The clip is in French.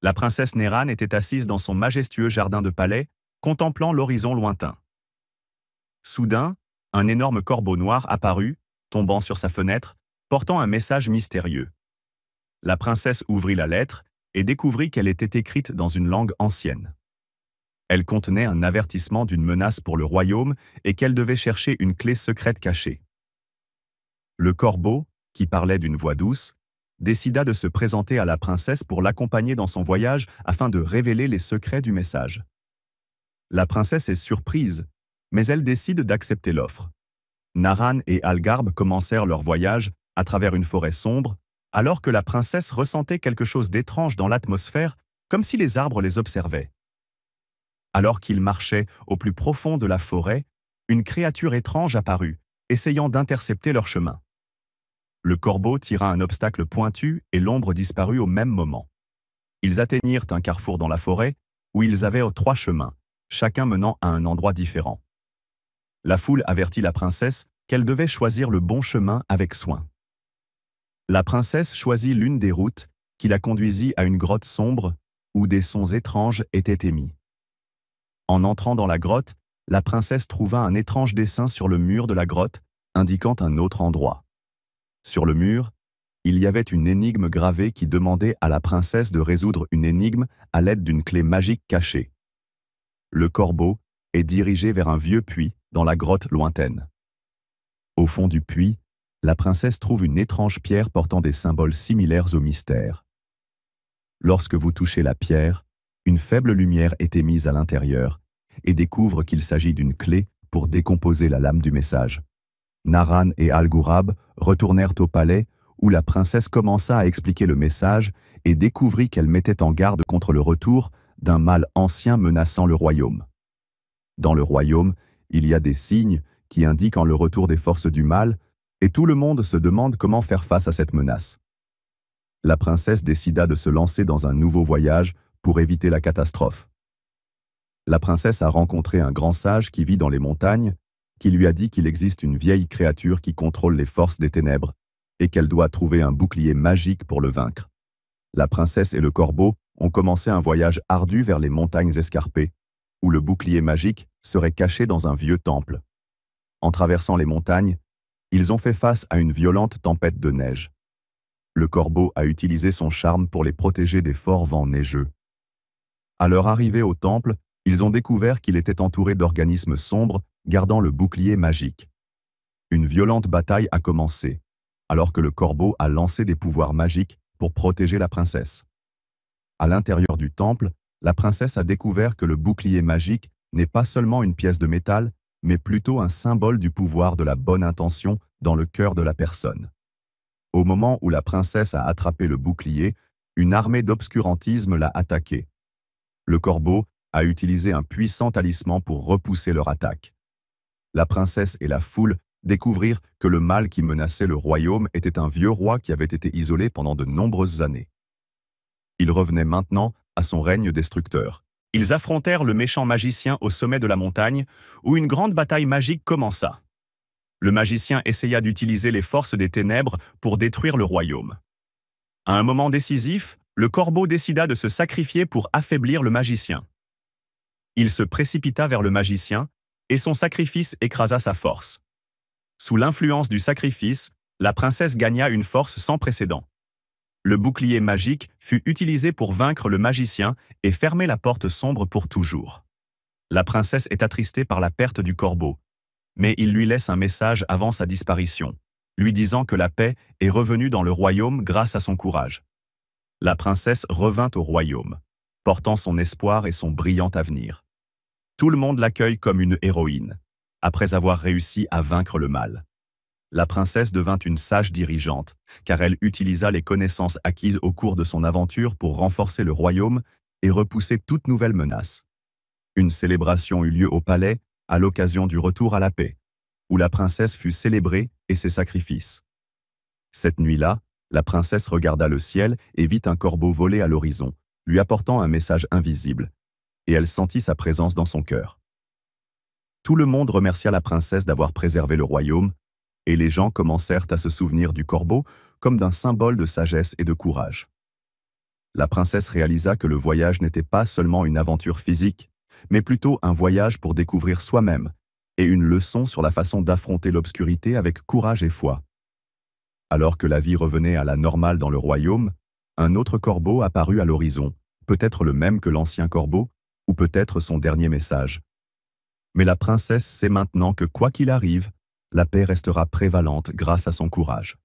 La princesse Néran était assise dans son majestueux jardin de palais, contemplant l'horizon lointain. Soudain, un énorme corbeau noir apparut, tombant sur sa fenêtre, portant un message mystérieux. La princesse ouvrit la lettre et découvrit qu'elle était écrite dans une langue ancienne. Elle contenait un avertissement d'une menace pour le royaume et qu'elle devait chercher une clé secrète cachée. Le corbeau, qui parlait d'une voix douce, décida de se présenter à la princesse pour l'accompagner dans son voyage afin de révéler les secrets du message. La princesse est surprise, mais elle décide d'accepter l'offre. Naran et Algarb commencèrent leur voyage à travers une forêt sombre, alors que la princesse ressentait quelque chose d'étrange dans l'atmosphère, comme si les arbres les observaient. Alors qu'ils marchaient au plus profond de la forêt, une créature étrange apparut, essayant d'intercepter leur chemin. Le corbeau tira un obstacle pointu et l'ombre disparut au même moment. Ils atteignirent un carrefour dans la forêt, où ils avaient 3 chemins, chacun menant à un endroit différent. La foule avertit la princesse qu'elle devait choisir le bon chemin avec soin. La princesse choisit l'une des routes qui la conduisit à une grotte sombre où des sons étranges étaient émis. En entrant dans la grotte, la princesse trouva un étrange dessin sur le mur de la grotte, indiquant un autre endroit. Sur le mur, il y avait une énigme gravée qui demandait à la princesse de résoudre une énigme à l'aide d'une clé magique cachée. Le corbeau est dirigé vers un vieux puits dans la grotte lointaine. Au fond du puits, la princesse trouve une étrange pierre portant des symboles similaires au mystère. Lorsque vous touchez la pierre, une faible lumière est émise à l'intérieur et découvre qu'il s'agit d'une clé pour décomposer la lame du message. Naran et Alghurab retournèrent au palais où la princesse commença à expliquer le message et découvrit qu'elle mettait en garde contre le retour d'un mal ancien menaçant le royaume. Dans le royaume, il y a des signes qui indiquent le retour des forces du mal et tout le monde se demande comment faire face à cette menace. La princesse décida de se lancer dans un nouveau voyage pour éviter la catastrophe. La princesse a rencontré un grand sage qui vit dans les montagnes, qui lui a dit qu'il existe une vieille créature qui contrôle les forces des ténèbres et qu'elle doit trouver un bouclier magique pour le vaincre. La princesse et le corbeau ont commencé un voyage ardu vers les montagnes escarpées, où le bouclier magique serait caché dans un vieux temple. En traversant les montagnes, ils ont fait face à une violente tempête de neige. Le corbeau a utilisé son charme pour les protéger des forts vents neigeux. À leur arrivée au temple, ils ont découvert qu'il était entouré d'organismes sombres gardant le bouclier magique. Une violente bataille a commencé, alors que le corbeau a lancé des pouvoirs magiques pour protéger la princesse. À l'intérieur du temple, la princesse a découvert que le bouclier magique n'est pas seulement une pièce de métal, mais plutôt un symbole du pouvoir de la bonne intention dans le cœur de la personne. Au moment où la princesse a attrapé le bouclier, une armée d'obscurantisme l'a attaqué. Le corbeau a utilisé un puissant talisman pour repousser leur attaque. La princesse et la foule découvrirent que le mal qui menaçait le royaume était un vieux roi qui avait été isolé pendant de nombreuses années. Il revenait maintenant à son règne destructeur. Ils affrontèrent le méchant magicien au sommet de la montagne, où une grande bataille magique commença. Le magicien essaya d'utiliser les forces des ténèbres pour détruire le royaume. À un moment décisif, le corbeau décida de se sacrifier pour affaiblir le magicien. Il se précipita vers le magicien, et son sacrifice écrasa sa force. Sous l'influence du sacrifice, la princesse gagna une force sans précédent. Le bouclier magique fut utilisé pour vaincre le magicien et fermer la porte sombre pour toujours. La princesse est attristée par la perte du corbeau, mais il lui laisse un message avant sa disparition, lui disant que la paix est revenue dans le royaume grâce à son courage. La princesse revint au royaume, portant son espoir et son brillant avenir. Tout le monde l'accueille comme une héroïne, après avoir réussi à vaincre le mal. La princesse devint une sage dirigeante, car elle utilisa les connaissances acquises au cours de son aventure pour renforcer le royaume et repousser toute nouvelle menace. Une célébration eut lieu au palais à l'occasion du retour à la paix, où la princesse fut célébrée et ses sacrifices. Cette nuit-là, la princesse regarda le ciel et vit un corbeau voler à l'horizon, lui apportant un message invisible, et elle sentit sa présence dans son cœur. Tout le monde remercia la princesse d'avoir préservé le royaume, et les gens commencèrent à se souvenir du corbeau comme d'un symbole de sagesse et de courage. La princesse réalisa que le voyage n'était pas seulement une aventure physique, mais plutôt un voyage pour découvrir soi-même et une leçon sur la façon d'affronter l'obscurité avec courage et foi. Alors que la vie revenait à la normale dans le royaume, un autre corbeau apparut à l'horizon, peut-être le même que l'ancien corbeau, ou peut-être son dernier message. Mais la princesse sait maintenant que quoi qu'il arrive, la paix restera prévalente grâce à son courage.